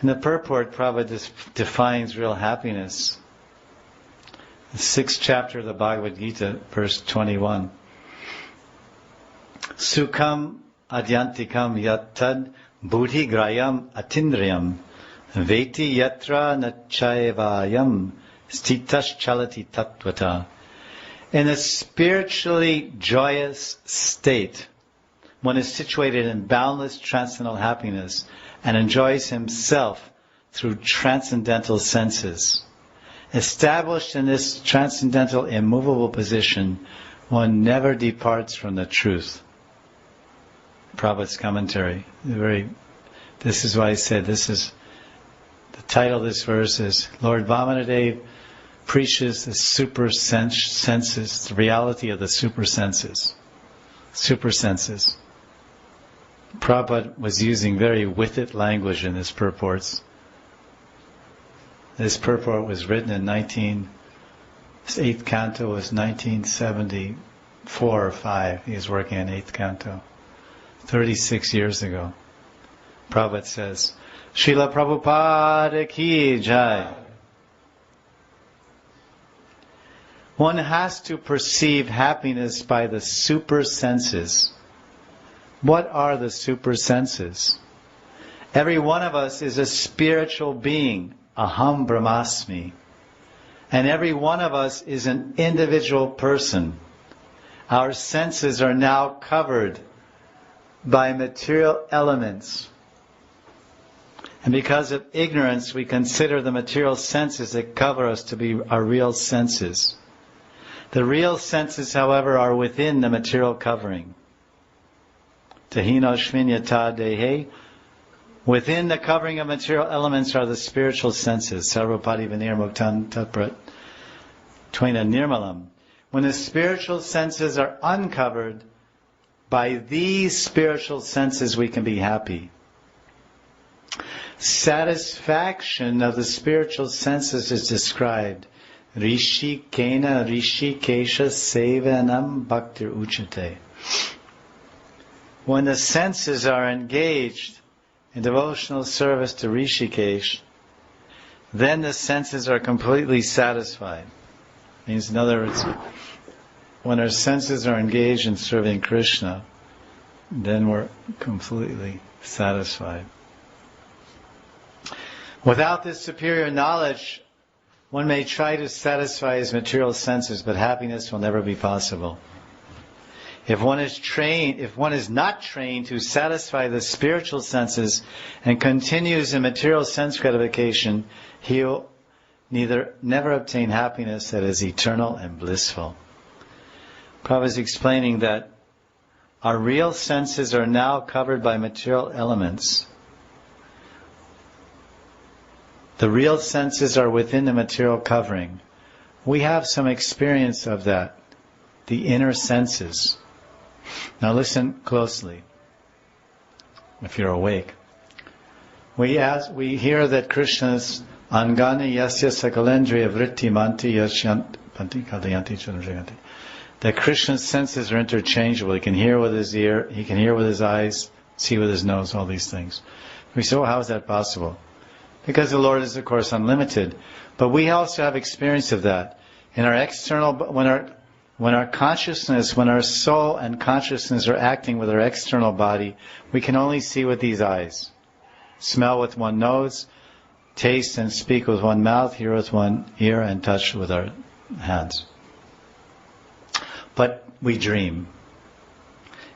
In the purport, Prabhupada defines real happiness. The 6th chapter of the Bhagavad Gita, verse 21. Sukham adyantikam yattad buddhi grayam atindriyam veti yatra nachayavayam stitas chalati tattvata. In a spiritually joyous state, one is situated in boundless transcendental happiness and enjoys himself through transcendental senses. Established in this transcendental immovable position, one never departs from the truth. Prabhupada's commentary. This is why I said the title of this verse is Lord Vamanadev preaches the super senses, the reality of the super senses. Super senses. Prabhupada was using very with-it language in his purports. This purport was written in 8th canto was 1974 or 5. He was working on 8th canto. 36 years ago. Prabhupada says, Srila Prabhupada ki jai. One has to perceive happiness by the super senses. What are the super senses? Every one of us is a spiritual being, aham brahmasmi. And every one of us is an individual person. Our senses are now covered by material elements. And because of ignorance, we consider the material senses that cover us to be our real senses. The real senses, however, are within the material covering. Tahino shminyata dehe. Within the covering of material elements are the spiritual senses. Sarvapati vinir muktan tatprat twaina nirmalam. When the spiritual senses are uncovered, by these spiritual senses we can be happy. Satisfaction of the spiritual senses is described. Rishi kena rishi kesha sevanam bhaktir uchate. When the senses are engaged in devotional service to Rishikesh, then the senses are completely satisfied. Means, in other words, when our senses are engaged in serving Krishna, then we're completely satisfied. Without this superior knowledge, one may try to satisfy his material senses, but happiness will never be possible. If one is not trained to satisfy the spiritual senses and continues in material sense gratification, he'll never obtain happiness that is eternal and blissful. Prabhupada is explaining that our real senses are now covered by material elements. The real senses are within the material covering. We have some experience of that, the inner senses. Now listen closely, if you're awake. We hear that Krishna's Angani Yasya Sakalendriya Vritti Manti Yashyanti Kadayanti Chandrayanti. That Krishna's senses are interchangeable. He can hear with his ear, he can hear with his eyes, see with his nose, all these things. We say, well, how is that possible? Because the Lord is, of course, unlimited. But we also have experience of that. In our external, when our consciousness, when our soul and consciousness are acting with our external body, we can only see with these eyes. Smell with one nose, taste and speak with one mouth, hear with one ear, and touch with our hands. But we dream.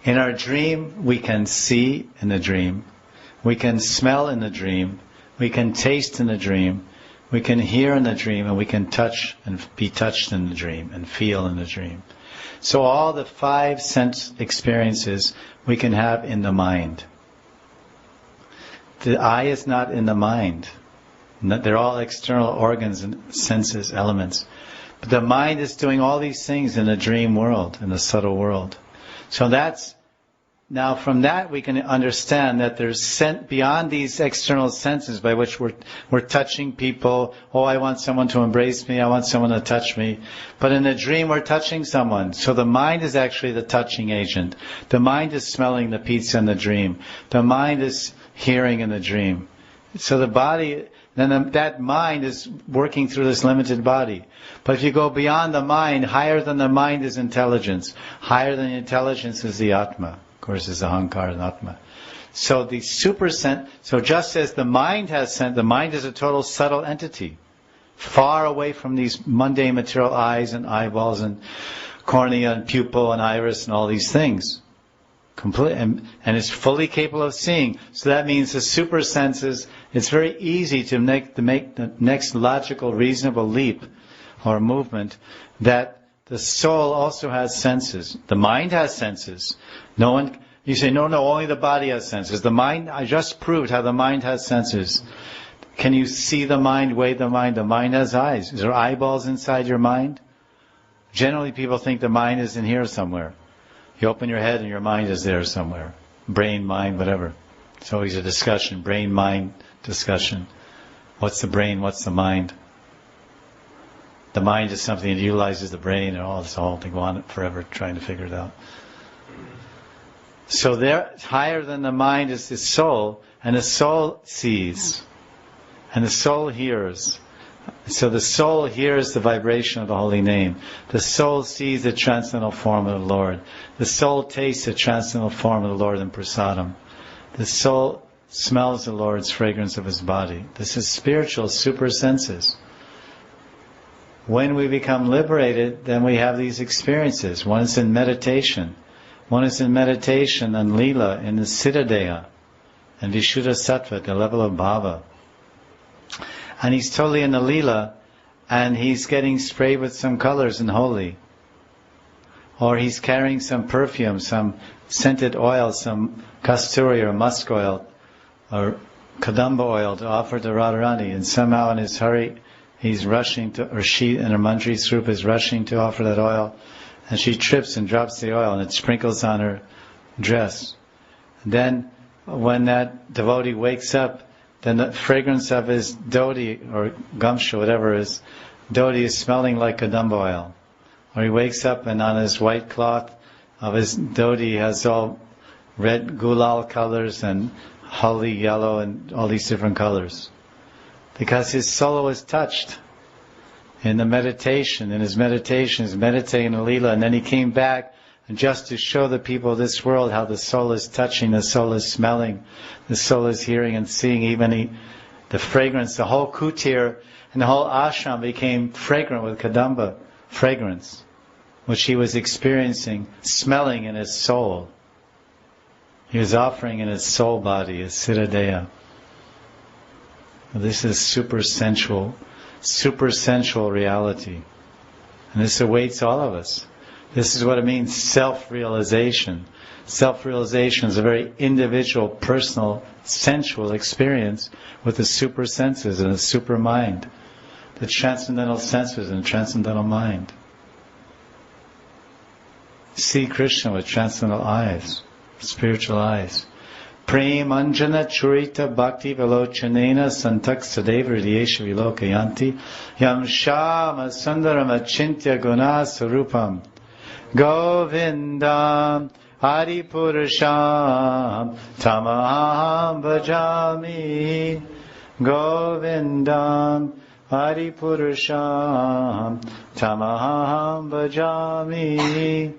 In our dream, we can see in the dream. We can smell in the dream. We can taste in the dream. We can hear in the dream, and we can touch and be touched in the dream and feel in the dream. So all the 5 sense experiences we can have in the mind. The eye is not in the mind. They're all external organs and senses, elements. But the mind is doing all these things in the dream world, in the subtle world. So now from that we can understand that there's beyond these external senses by which we're touching people. Oh, I want someone to embrace me, I want someone to touch me. But in a dream we're touching someone. So the mind is actually the touching agent. The mind is smelling the pizza in the dream. The mind is hearing in the dream. So the body, then that mind is working through this limited body. But if you go beyond the mind, higher than the mind is intelligence. Higher than intelligence is the Atma. Of course, is the Ahankara and Atma. So the so just as the mind has the mind is a total subtle entity, far away from these mundane material eyes and eyeballs and cornea and pupil and iris and all these things. Complete, and is fully capable of seeing. So that means the super senses, it's very easy to make the next logical, reasonable leap or movement that the soul also has senses. The mind has senses. You say, no, only the body has senses. The mind, I just proved how the mind has senses. Can you see the mind, weigh the mind? The mind has eyes. Is there eyeballs inside your mind? Generally people think the mind is in here somewhere. You open your head and your mind is there somewhere. Brain, mind, whatever. It's always a discussion, brain-mind discussion. What's the brain, what's the mind? The mind is something that utilizes the brain and all this whole thing. Go on forever trying to figure it out. So there, higher than the mind is the soul, and the soul sees, and the soul hears. So the soul hears the vibration of the holy name. The soul sees the transcendental form of the Lord. The soul tastes the transcendental form of the Lord in prasadam. The soul smells the Lord's fragrance of His body. This is spiritual super senses. When we become liberated, then we have these experiences. One is in meditation. One is in meditation and lila in the Siddhadeha and Vishuddha Sattva, the level of bhava. And he's totally in the lila and he's getting sprayed with some colors in holy. Or he's carrying some perfume, some scented oil, some kasturi or musk oil or kadamba oil to offer to Radharani, and somehow in his hurry he's rushing to, or she in her Manjari Swarup is rushing to offer that oil, and she trips and drops the oil and it sprinkles on her dress. And then when that devotee wakes up, then the fragrance of his dhoti or gamsha, whatever his dhoti is smelling like kadamba oil. Or he wakes up and on his white cloth of his dhoti has all red gulal colors and holly yellow and all these different colors. Because his soul was touched in the meditation, in his meditation, he's meditating in Lila, and then he came back and just to show the people of this world how the soul is touching, the soul is smelling, the soul is hearing and seeing, even the fragrance, the whole kutir and the whole ashram became fragrant with kadamba fragrance, which he was experiencing, smelling in his soul. He was offering in his soul body, his siddhadeha. This is super sensual reality. And this awaits all of us. This is what it means, self-realization. Self-realization is a very individual, personal, sensual experience with the super senses and the super mind. The transcendental senses and transcendental mind. See Krishna with transcendental eyes, spiritual eyes. Prem anjana churita bhakti velochanena santak sadeva hridiyesha vilokayanti yam shama sundaram achintya guna sarupam govindam adipurusham tamaham bhajami govindam adipurusham tamaham bhajami.